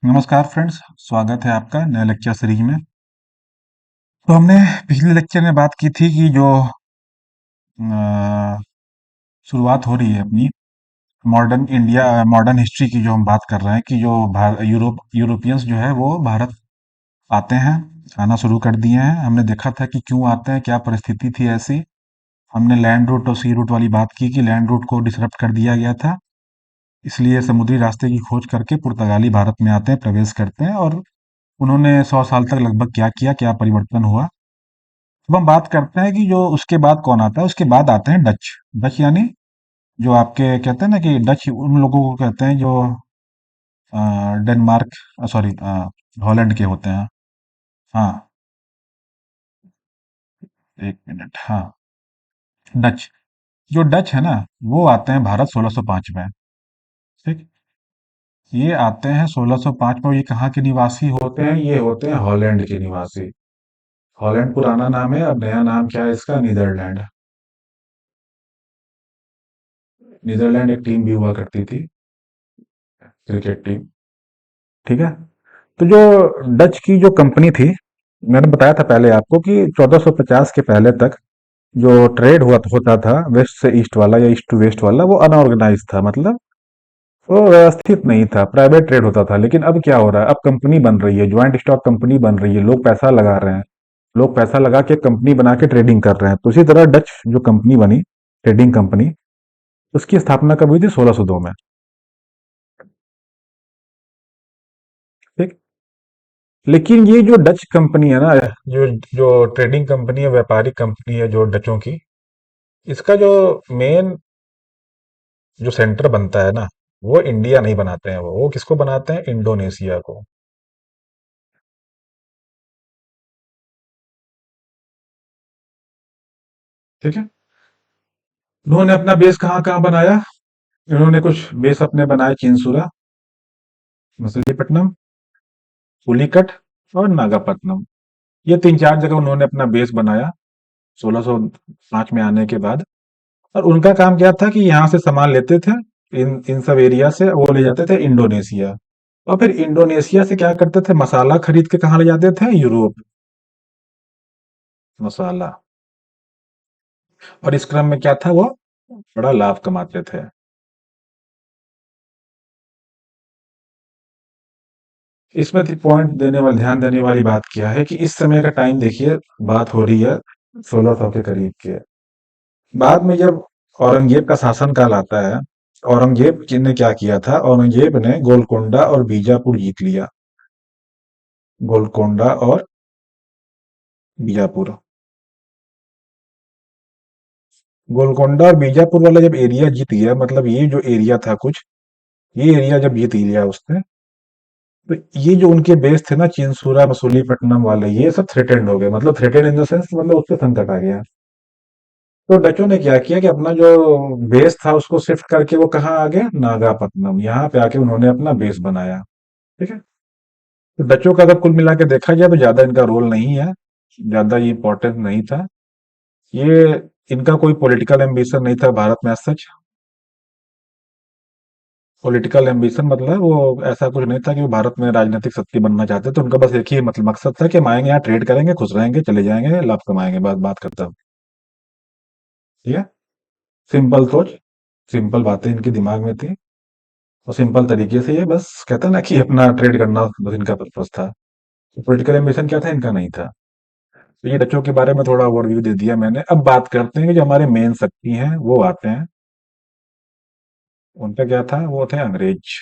नमस्कार फ्रेंड्स, स्वागत है आपका नए लेक्चर सीरीज में। तो हमने पिछले लेक्चर में बात की थी कि जो शुरुआत हो रही है अपनी मॉडर्न इंडिया मॉडर्न हिस्ट्री की, जो हम बात कर रहे हैं कि जो यूरोपियंस जो है वो भारत आते हैं, आना शुरू कर दिए हैं। हमने देखा था कि क्यों आते हैं, क्या परिस्थिति थी ऐसी। हमने लैंड रूट और सी रूट वाली बात की कि लैंड रूट को डिसरप्ट कर दिया गया था, इसलिए समुद्री रास्ते की खोज करके पुर्तगाली भारत में आते हैं, प्रवेश करते हैं। और उन्होंने 100 साल तक लगभग क्या किया, क्या परिवर्तन हुआ। अब हम बात करते हैं कि जो उसके बाद कौन आता है। उसके बाद आते हैं डच। डच यानी जो आपके कहते हैं ना कि डच उन लोगों को कहते हैं जो डेनमार्क, सॉरी, हॉलैंड के होते हैं। हाँ, एक मिनट। हाँ, डच। जो डच है ना, वो आते हैं भारत 1605 में। ठीक। ये आते हैं 1605 में। ये कहाँ के निवासी होते हैं? ये होते हैं हॉलैंड के निवासी। हॉलैंड पुराना नाम है, अब नया नाम क्या है इसका? नीदरलैंड। नीदरलैंड एक टीम भी हुआ करती थी, क्रिकेट टीम। ठीक है। तो जो डच की जो कंपनी थी, मैंने बताया था पहले आपको कि 1450 के पहले तक जो ट्रेड हुआ होता था वेस्ट से ईस्ट वाला या ईस्ट टू वेस्ट वाला, वो अनऑर्गेनाइज था। मतलब वो व्यवस्थित नहीं था, प्राइवेट ट्रेड होता था। लेकिन अब क्या हो रहा है? अब कंपनी बन रही है, ज्वाइंट स्टॉक कंपनी बन रही है, लोग पैसा लगा रहे हैं। लोग पैसा लगा के कंपनी बना के ट्रेडिंग कर रहे हैं। तो इसी तरह डच जो कंपनी बनी, ट्रेडिंग कंपनी, उसकी स्थापना कब हुई थी? 1602 में। ठीक। लेकिन ये जो डच कंपनी है ना, जो जो ट्रेडिंग कंपनी है, व्यापारिक कंपनी है जो डचों की, इसका जो मेन जो सेंटर बनता है ना, वो इंडिया नहीं बनाते हैं। वो किसको बनाते हैं? इंडोनेशिया को। ठीक है। उन्होंने अपना बेस कहाँ कहाँ बनाया? इन्होंने कुछ बेस अपने बनाए चिंसुरा, मछलीपट्टनम, पुलिकट और नागापट्टनम। ये तीन चार जगह उन्होंने अपना बेस बनाया 1605 में आने के बाद। और उनका काम क्या था कि यहाँ से सामान लेते थे, इन इन सब एरिया से वो ले जाते थे इंडोनेशिया। और फिर इंडोनेशिया से क्या करते थे? मसाला खरीद के कहाँ ले जाते थे? यूरोप। मसाला। और इस क्रम में क्या था? वो बड़ा लाभ कमाते थे। इसमें पॉइंट देने वाली, ध्यान देने वाली बात क्या है कि इस समय का टाइम देखिए, बात हो रही है 1600 के करीब के। बाद में जब औरंगजेब का शासन काल आता है, औरंगजेब ने क्या किया था? औरंगजेब ने गोलकोंडा और बीजापुर जीत लिया। गोलकोंडा और बीजापुर। गोलकोंडा और बीजापुर वाला जब एरिया जीत गया, मतलब ये जो एरिया था कुछ, ये एरिया जब जीत लिया उसने, तो ये जो उनके बेस थे ना, चिंसूरा मसूलीपट्टनम वाले, ये सब थ्रेटेंड हो गए। मतलब थ्रेटेंड इन द सेंस, मतलब उससे संकट आ गया। तो डचों ने क्या किया कि अपना जो बेस था उसको शिफ्ट करके वो कहाँ आ गए? नागापट्टनम। यहाँ पे आके उन्होंने अपना बेस बनाया। ठीक है। तो डचों का अगर कुल मिला के देखा जाए तो ज्यादा इनका रोल नहीं है, ज्यादा ये इंपॉर्टेंट नहीं था। ये इनका कोई पॉलिटिकल एम्बिशन नहीं था भारत में सच। पॉलिटिकल एम्बिशन मतलब वो ऐसा कुछ नहीं था कि वो भारत में राजनीतिक शक्ति बनना चाहते थे। उनका बस एक ही मतलब मकसद था कि हम आएंगे यहाँ, ट्रेड करेंगे, खुश रहेंगे, चले जाएंगे, लाभ कमाएंगे, बात बात खत्म। ठीक है। सिंपल सोच, सिंपल बातें इनके दिमाग में थी। और सिंपल तरीके से ये बस कहते हैं ना कि अपना ट्रेड करना बस इनका पर्पस था। पॉलिटिकल एम्बिशन क्या था? इनका नहीं था। तो ये डचों के बारे में थोड़ा ओवरव्यू दे दिया मैंने। अब बात करते हैं कि जो हमारे मेन शक्ति हैं वो आते हैं। उनका क्या था? वो थे अंग्रेज।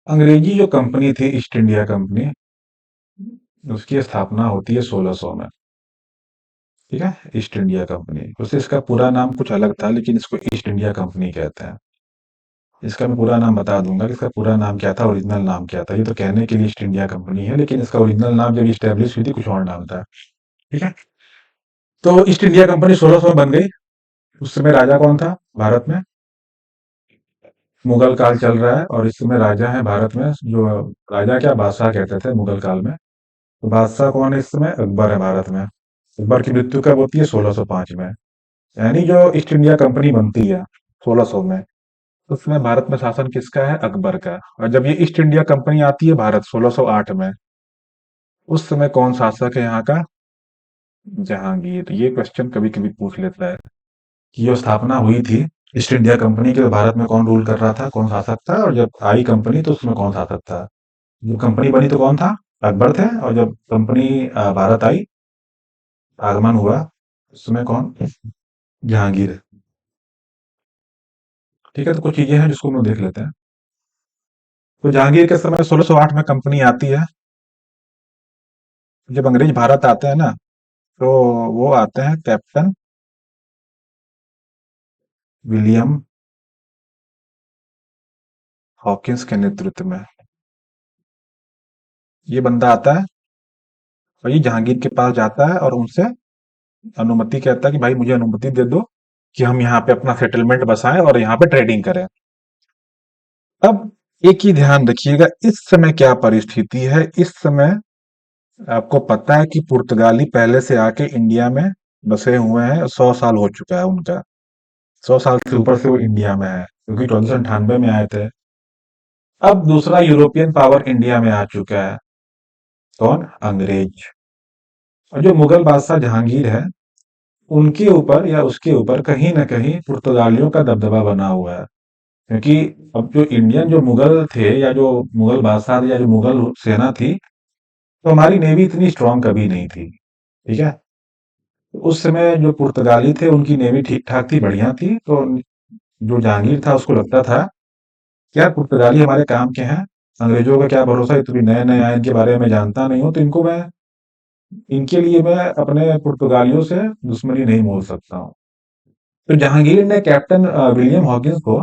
अंग्रेजी जो कंपनी थी, ईस्ट इंडिया कंपनी, उसकी स्थापना होती है 1600 में। ठीक है। ईस्ट इंडिया कंपनी, वैसे इसका पूरा नाम कुछ अलग था, लेकिन इसको ईस्ट इंडिया कंपनी कहते हैं। इसका मैं पूरा नाम बता दूंगा कि इसका पूरा नाम क्या था, ओरिजिनल नाम क्या था। ये तो कहने के लिए ईस्ट इंडिया कंपनी है, लेकिन इसका ओरिजिनल नाम जब स्टैब्लिश हुई थी कुछ और नाम था। ठीक है। तो ईस्ट इंडिया कंपनी 1600 में बन गई। उस समय राजा कौन था भारत में? मुगल काल चल रहा है और इस समय राजा है भारत में जो, राजा क्या बादशाह कहते थे मुगल काल में। तो बादशाह कौन है इस समय? अकबर है भारत में। अकबर की मृत्यु कब होती है? 1605 में। यानी जो ईस्ट इंडिया कंपनी बनती है 1600 में, उसमें भारत में शासन किसका है? अकबर का। और जब ये ईस्ट इंडिया कंपनी आती है भारत 1608 में, उस समय कौन शासक है यहाँ का? जहांगीर। ये क्वेश्चन कभी कभी पूछ लेता है कि जो स्थापना हुई थी ईस्ट इंडिया कंपनी के, तो भारत में कौन रूल कर रहा था, कौन शासक था, और जब आई कंपनी तो उसमें कौन शासक था? जब कंपनी बनी तो कौन था? अकबर थे। और जब कंपनी भारत आई, आगमन हुआ, उसमें कौन? जहांगीर। ठीक है, तो कुछ चीजें हैं जिसको हम लोग देख लेते हैं। तो जहांगीर के समय 1608 में कंपनी आती है। जब अंग्रेज भारत आते हैं ना, तो वो आते हैं कैप्टन विलियम हॉकिंस के नेतृत्व में। ये बंदा आता है और ये जहांगीर के पास जाता है और उनसे अनुमति कहता है कि भाई मुझे अनुमति दे दो कि हम यहाँ पे अपना सेटलमेंट बसाएं और यहाँ पे ट्रेडिंग करें। अब एक ही ध्यान रखिएगा, इस समय क्या परिस्थिति है। इस समय आपको पता है कि पुर्तगाली पहले से आके इंडिया में बसे हुए हैं, 100 साल हो चुका है उनका। 100 साल से ऊपर से वो इंडिया में है, क्योंकि 1498 में आए थे। अब दूसरा यूरोपियन पावर इंडिया में आ चुका है। कौन? अंग्रेज। और जो मुगल बादशाह जहांगीर है, उनके ऊपर या उसके ऊपर कहीं ना कहीं पुर्तगालियों का दबदबा बना हुआ है। क्योंकि अब जो इंडियन जो मुगल थे, या जो मुगल बादशाह थे, या जो मुगल सेना थी, तो हमारी नेवी इतनी स्ट्रांग कभी नहीं थी। ठीक है। तो उस समय जो पुर्तगाली थे, उनकी नेवी ठीक ठाक थी, बढ़िया थी। तो जो जहांगीर था, उसको लगता था यार पुर्तगाली हमारे काम के हैं, अंग्रेजों का क्या भरोसा, ये तो भी नए नए आए, इनके बारे में जानता नहीं हूँ, तो इनके लिए मैं अपने पुर्तगालियों से दुश्मनी नहीं मोल सकता हूँ। तो जहांगीर ने कैप्टन विलियम हॉकिंस को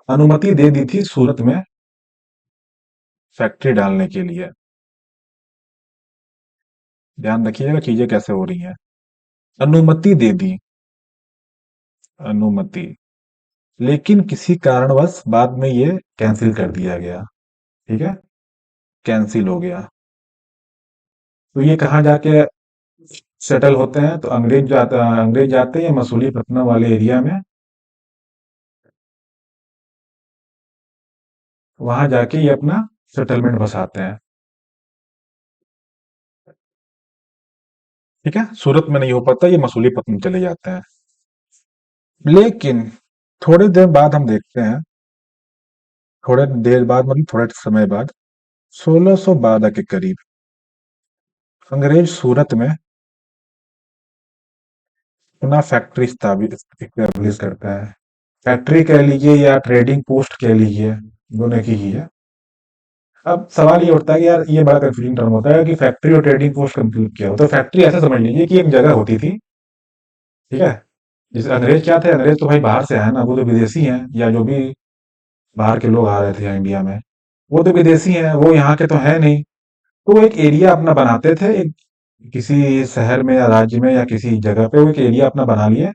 अनुमति दे दी थी सूरत में फैक्ट्री डालने के लिए। ध्यान रखिएगा चीजें कैसे हो रही हैं। अनुमति दे दी, अनुमति, लेकिन किसी कारणवश बाद में ये कैंसिल कर दिया गया। ठीक है, कैंसिल हो गया। तो ये कहाँ जाके सेटल होते हैं? तो अंग्रेज जाते हैं मसूलीपट्टनम वाले एरिया में, वहां जाके ये अपना सेटलमेंट बसाते हैं। ठीक है, सूरत में नहीं हो पाता, ये मसूलीपट्टनम चले जाते हैं। लेकिन थोड़ी देर बाद हम देखते हैं, थोड़े देर बाद मतलब थोड़े समय बाद, 1612 के करीब अंग्रेज सूरत में अपना फैक्ट्री स्टैब्लिश करता है। फैक्ट्री कह लीजिए या ट्रेडिंग पोस्ट कह लीजिए, दोनों की ही है। अब सवाल ये उठता है कि यार ये बड़ा कंफ्यूजिंग टर्म होता है कि फैक्ट्री और ट्रेडिंग पोस्ट कंफ्यूज किया हो। तो फैक्ट्री ऐसे समझ लीजिए कि एक जगह होती थी। ठीक है। जैसे अंग्रेज क्या थे, अंग्रेज तो भाई बाहर से आए ना, वो तो विदेशी हैं, या जो भी बाहर के लोग आ रहे थे यहाँ इंडिया में, वो तो विदेशी हैं, वो यहाँ के तो है नहीं। तो वो एक एरिया अपना बनाते थे, एक किसी शहर में या राज्य में या किसी जगह पे वो एक एरिया अपना बना लिए।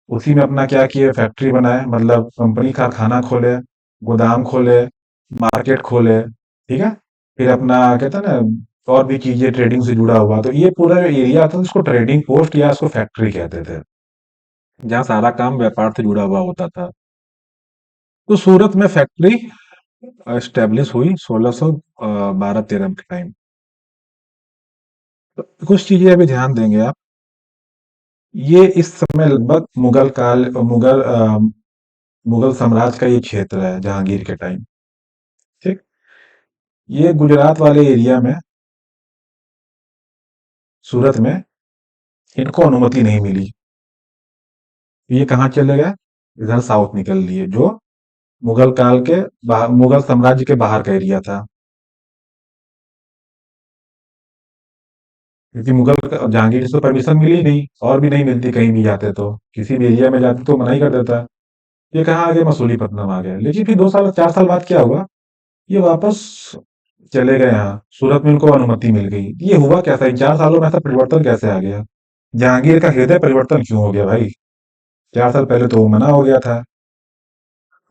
उसी में अपना क्या किए, फैक्ट्री बनाए, मतलब कंपनी कारखाना खोले, गोदाम खोले, मार्केट खोले। ठीक है। फिर अपना कहते हैं ना और भी चीजें ट्रेडिंग से जुड़ा हुआ, तो ये पूरा जो एरिया था उसको ट्रेडिंग पोस्ट या उसको फैक्ट्री कहते थे, जहाँ सारा काम व्यापार से जुड़ा हुआ होता था। तो सूरत में फैक्ट्री एस्टेब्लिश हुई 1612-13 के टाइम। तो कुछ चीजें अभी ध्यान देंगे आप। ये इस समय लगभग मुगल साम्राज्य का ये क्षेत्र है जहांगीर के टाइम। ठीक। ये गुजरात वाले एरिया में, सूरत में इनको अनुमति नहीं मिली। ये कहाँ चले गए? इधर साउथ निकल लिए, जो मुगल काल के मुगल साम्राज्य के बाहर का एरिया था। क्योंकि जहांगीर से परमिशन मिली नहीं, और भी नहीं मिलती कहीं भी जाते, तो किसी भी एरिया में जाते तो मना ही कर देता। ये कहाँ आ गए? मसूलीपट्टनम आ गए। लेकिन फिर 2 साल 4 साल बाद क्या हुआ, ये वापस चले गए यहाँ, सूरत में उनको अनुमति मिल गई। ये हुआ कैसा, इन 4 सालों में ऐसा परिवर्तन कैसे आ गया? जहांगीर का हृदय परिवर्तन क्यों हो गया भाई? 4 साल पहले तो वो मना हो गया था।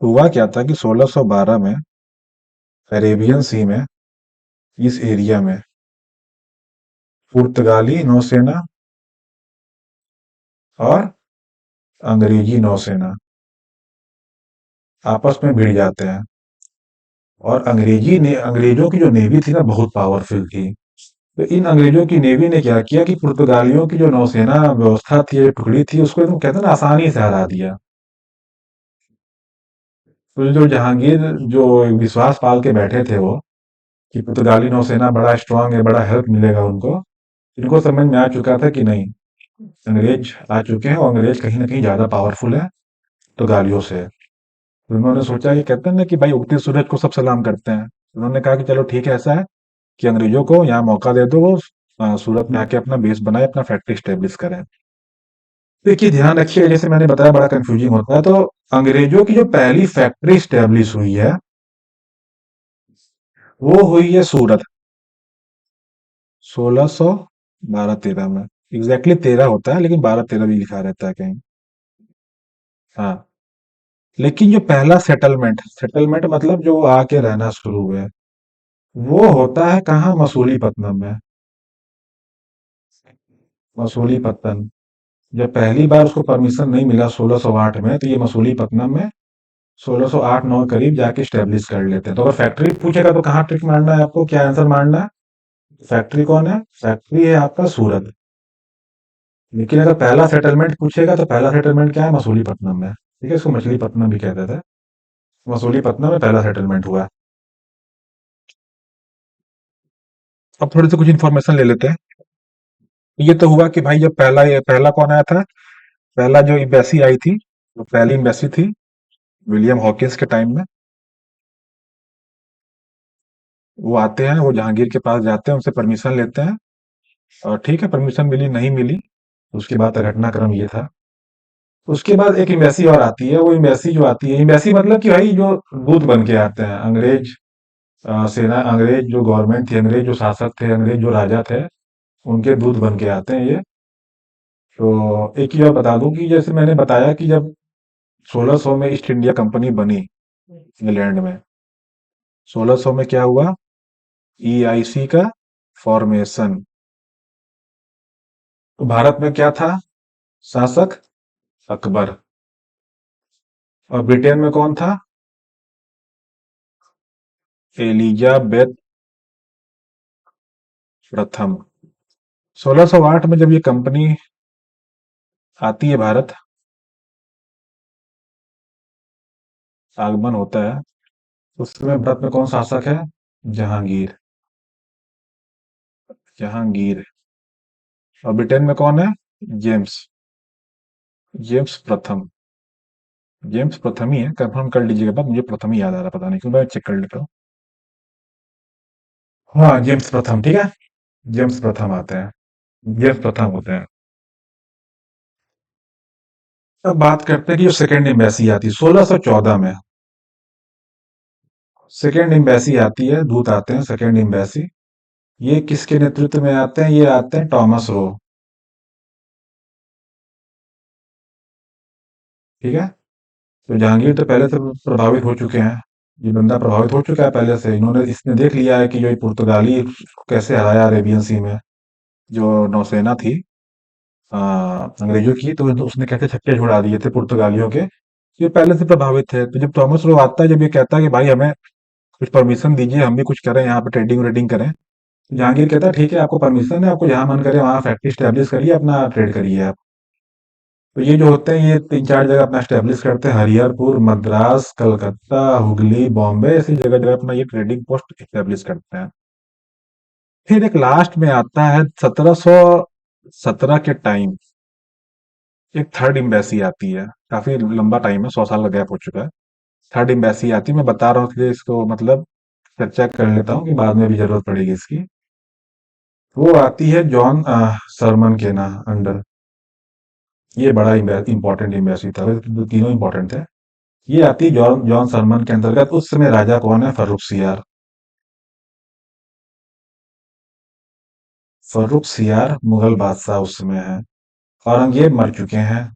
हुआ क्या था कि 1612 में अरेबियन सी में, इस एरिया में पुर्तगाली नौसेना और अंग्रेजी नौसेना आपस में भिड़ जाते हैं। और अंग्रेजी ने अंग्रेजों की जो नेवी थी ना बहुत पावरफुल थी। तो इन अंग्रेजों की नेवी ने क्या किया कि पुर्तगालियों की जो नौसेना व्यवस्था थी, टुकड़ी थी, उसको एकदम कहते हैं ना आसानी से हरा दिया। तो जो जहांगीर जो विश्वास पाल के बैठे थे वो कि पुर्तगाली नौसेना बड़ा स्ट्रांग है, बड़ा हेल्प मिलेगा उनको, इनको समझ में आ चुका था कि नहीं, अंग्रेज आ चुके हैं और अंग्रेज कहीं ना कहीं ज्यादा पावरफुल है पुर्तगालियों से। तो उन्होंने सोचा, ये कहते हैं ना कि भाई उगते सूरज को सब सलाम करते हैं। उन्होंने कहा कि चलो ठीक है, ऐसा है कि अंग्रेजों को यहाँ मौका दे दो, वो सूरत में आके अपना बेस बनाए, अपना फैक्ट्री स्टेब्लिश करें। देखिए ध्यान रखिए, जैसे मैंने बताया बड़ा कंफ्यूजिंग होता है, तो अंग्रेजों की जो पहली फैक्ट्री स्टेब्लिश हुई है वो हुई है सूरत, 1612-13 में। एग्जैक्टली 13 होता है, लेकिन 12-13 भी लिखा रहता है कहीं। हाँ, लेकिन जो पहला सेटलमेंट सेटलमेंट मतलब जो आके रहना शुरू हुए, वो होता है कहाँ, मसूलीपट्टनम में। मसूलीपट्टनम, जब पहली बार उसको परमिशन नहीं मिला 1608 में, तो ये मसूलीपट्टनम में 1608-9 करीब जाके स्टेब्लिश कर लेते हैं। तो अगर फैक्ट्री पूछेगा तो कहाँ ट्रिक मारना है आपको, क्या आंसर मारना है? फैक्ट्री कौन है? फैक्ट्री है आपका सूरत। लेकिन अगर पहला सेटलमेंट पूछेगा तो पहला सेटलमेंट क्या है, मसूलीपट्टनम में। ठीक है, इसको मछलीपट्टनम भी कहते थे। मसूलीपट्टनम में पहला सेटलमेंट हुआ। अब थोड़ी सी कुछ इन्फॉर्मेशन ले लेते हैं। ये तो हुआ कि भाई जब पहला कौन आया था, पहला जो एम्बेसी आई थी, जो पहली एम्बेसी थी विलियम हॉकिंस के टाइम में, वो आते हैं, वो जहांगीर के पास जाते हैं, उनसे परमिशन लेते हैं। और ठीक है, परमिशन मिली नहीं मिली, उसके बाद का घटनाक्रम ये था। उसके बाद एक एम्बेसी और आती है। वो एम्बेसी जो आती है, एम्बेसी मतलब कि भाई जो दूत बन के आते हैं, अंग्रेज सेना, अंग्रेज जो गवर्नमेंट थी, अंग्रेज जो शासक थे, अंग्रेज जो राजा थे, उनके दूत बन के आते हैं ये। तो एक चीज और बता दूं कि जैसे मैंने बताया कि जब 1600 में ईस्ट इंडिया कंपनी बनी इंग्लैंड में, 1600 में क्या हुआ, ईआईसी का फॉर्मेशन। तो भारत में क्या था, शासक अकबर। और ब्रिटेन में कौन था, एलिजाबेथ प्रथम। 1608 में जब ये कंपनी आती है भारत, आगमन होता है, उस समय भारत में कौन शासक है, जहांगीर। जहांगीर। और ब्रिटेन में कौन है, जेम्स। जेम्स प्रथम। जेम्स प्रथम ही है, कंफर्म कर लीजिएगा, बात मुझे प्रथम ही याद आ रहा, पता नहीं क्यों, मैं चेक कर लेता हूँ। हाँ, जेम्स प्रथम, ठीक है, जेम्स प्रथम आते हैं, जेम्स प्रथम होते हैं। अब बात करते हैं कि जो सेकेंड एम्बेसी आती है 1614 में, सेकेंड एम्बेसी आती है, दूत आते हैं सेकेंड एम्बेसी। ये किसके नेतृत्व में आते हैं, ये आते हैं टॉमस रो। ठीक है, तो जहांगीर तो पहले से प्रभावित हो चुके हैं, ये बंदा प्रभावित हो चुका है पहले से, इन्होंने इसने देख लिया है कि जो ये पुर्तगाली को कैसे हराया अरेबियन सी में, जो नौसेना थी अंग्रेजों की, तो उसने कैसे छक्के छुड़ा दिए थे पुर्तगालियों के। ये पहले से प्रभावित थे। तो जब थॉमस रो आता है, जब ये कहता है कि भाई हमें कुछ परमिशन दीजिए, हम भी कुछ करें यहाँ पे, ट्रेडिंग व्रेडिंग करें, तो जहांगीर कहता है ठीक है, आपको परमिशन है, आपको जहां मन करे वहां फैक्ट्री स्टैब्लिश करिए, अपना ट्रेड करिए आप। तो ये जो होते हैं, ये 3-4 जगह अपना स्टैब्लिश करते हैं, हरिहरपुर, मद्रास, कलकत्ता, हुगली, बॉम्बे, ऐसी जगह जगह अपना ये ट्रेडिंग पोस्ट स्टैब्लिश करते हैं। फिर एक लास्ट में आता है 1717 के टाइम, एक थर्ड एम्बेसी आती है। काफी लंबा टाइम है, 100 साल का गैप हो चुका है। थर्ड एम्बेसी आती है, मैं बता रहा हूँ कि इसको मतलब चर्चा कर लेता हूँ कि बाद में भी जरूरत पड़ेगी इसकी। वो आती है जॉन सरमन के ना अंडर। ये बड़ा इंपॉर्टेंट एम्बेसी था, वैसे तो तीनों इंपॉर्टेंट थे। ये आती है जॉन जॉन सरमन के अंतर्गत। उस समय राजा कौन है, फर्रुख सियार। फर्रुख सियार मुगल बादशाह उस समय है। औरंगजेब मर चुके हैं।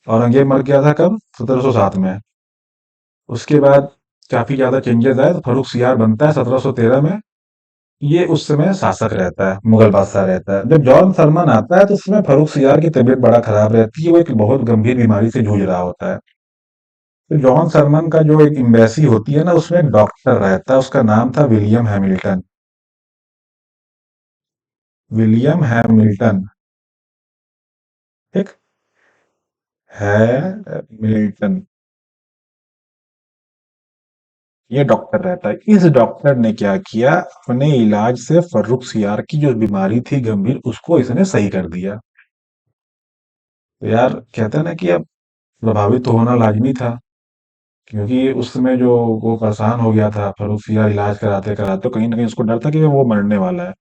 औरंगजेब मर गया था कब, 1707 में। उसके बाद काफी ज्यादा चेंजेस आए, तो फर्रुख सियार बनता है 1713 में। ये उस समय शासक रहता है, मुगल बादशाह रहता है। जब जॉन सलमान आता है तो उसमें फर्रुख सियार की तबीयत बड़ा खराब रहती है, वो एक बहुत गंभीर बीमारी से जूझ रहा होता है। तो जॉन सलमान का जो एक एम्बेसी होती है ना, उसमें एक डॉक्टर रहता है, उसका नाम था विलियम हैमिल्टन। William Hamilton. ठीक है, मिल्टन। ये डॉक्टर रहता है। इस डॉक्टर ने क्या किया, अपने इलाज से फर्रुख सियार की जो बीमारी थी गंभीर, उसको इसने सही कर दिया। तो यार कहते हैं ना कि अब प्रभावित तो होना लाजमी था, क्योंकि उस समय जो वो परेशान हो गया था फर्रुख सियार, इलाज कराते कराते, तो कहीं ना कहीं उसको डर था कि वो मरने वाला है।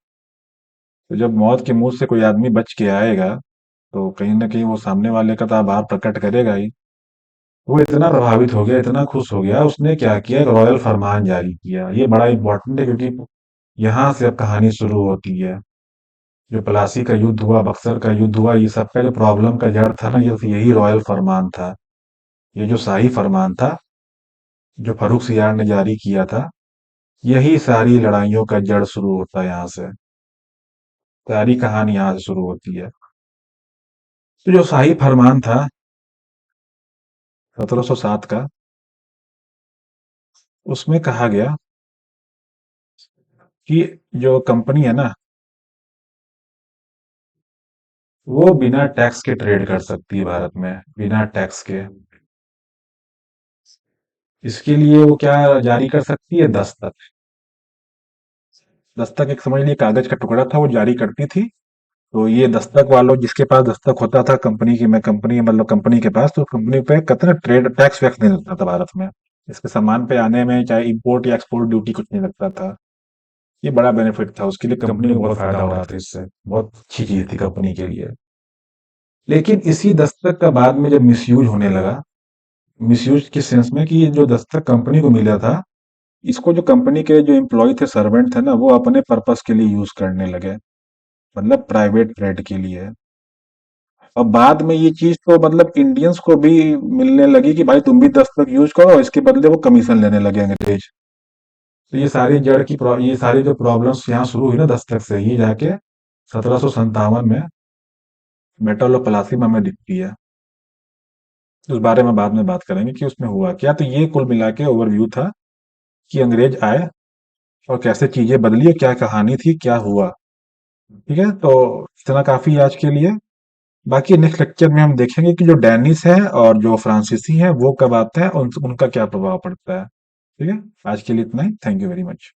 तो जब मौत के मुंह से कोई आदमी बच के आएगा, तो कहीं ना कहीं वो सामने वाले का तो आभार प्रकट करेगा ही। वो इतना प्रभावित हो गया, इतना खुश हो गया, उसने क्या किया, एक रॉयल फरमान जारी किया। ये बड़ा इंपॉर्टेंट है, क्योंकि यहाँ से अब कहानी शुरू होती है। जो प्लासी का युद्ध हुआ, बक्सर का युद्ध हुआ, ये सब का जो प्रॉब्लम का जड़ था ना, ये यही रॉयल फरमान था। ये जो शाही फरमान था, जो फर्रुख सियार ने जारी किया था, यही सारी लड़ाइयों का जड़ शुरू होता है यहाँ से। सारी कहानी यहाँ से शुरू होती है। तो जो शाही फरमान था 1707 का, उसमें कहा गया कि जो कंपनी है ना, वो बिना टैक्स के ट्रेड कर सकती है भारत में, बिना टैक्स के। इसके लिए वो क्या जारी कर सकती है, दस्तक। दस्तक एक समझ लीजिए कागज का टुकड़ा था, वो जारी करती थी। तो ये दस्तक वालों, जिसके पास दस्तक होता था कंपनी की, मैं कंपनी मतलब कंपनी के पास, तो कंपनी पे कहते हैं ट्रेड टैक्स वैक्स नहीं लगता था भारत में। इसके सामान पे आने में चाहे इंपोर्ट या एक्सपोर्ट ड्यूटी कुछ नहीं लगता था। ये बड़ा बेनिफिट था उसके लिए, कंपनी को बहुत फायदा हो रहा था इससे, बहुत अच्छी चीज थी कंपनी के लिए। लेकिन इसी दस्तक का बाद में जब मिसयूज होने लगा, मिसयूज किस सेंस में, कि ये जो दस्तक कंपनी को मिला था, इसको जो कंपनी के जो एम्प्लॉय थे, सर्वेंट थे ना, वो अपने पर्पस के लिए यूज करने लगे, मतलब प्राइवेट ट्रेड के लिए। और बाद में ये चीज तो मतलब इंडियंस को भी मिलने लगी कि भाई तुम भी दस्तक यूज करो, इसके बदले वो कमीशन लेने लगे अंग्रेज। तो ये सारी ये सारी जो प्रॉब्लम्स यहाँ शुरू हुई ना दस्तक से, ये जाके 1757 में मेटल ऑफ प्लासी में हमें दिखती है। उस बारे में बाद में बात करेंगे कि उसमें हुआ क्या। तो ये कुल मिला के ओवरव्यू था कि अंग्रेज आए और कैसे चीजें बदली और क्या कहानी थी, क्या हुआ। ठीक है, तो इतना काफी आज के लिए। बाकी नेक्स्ट लेक्चर में हम देखेंगे कि जो डैनिश है और जो फ्रांसीसी है वो कब आते हैं, उनका क्या प्रभाव पड़ता है। ठीक है, आज के लिए इतना ही। Thank you very much.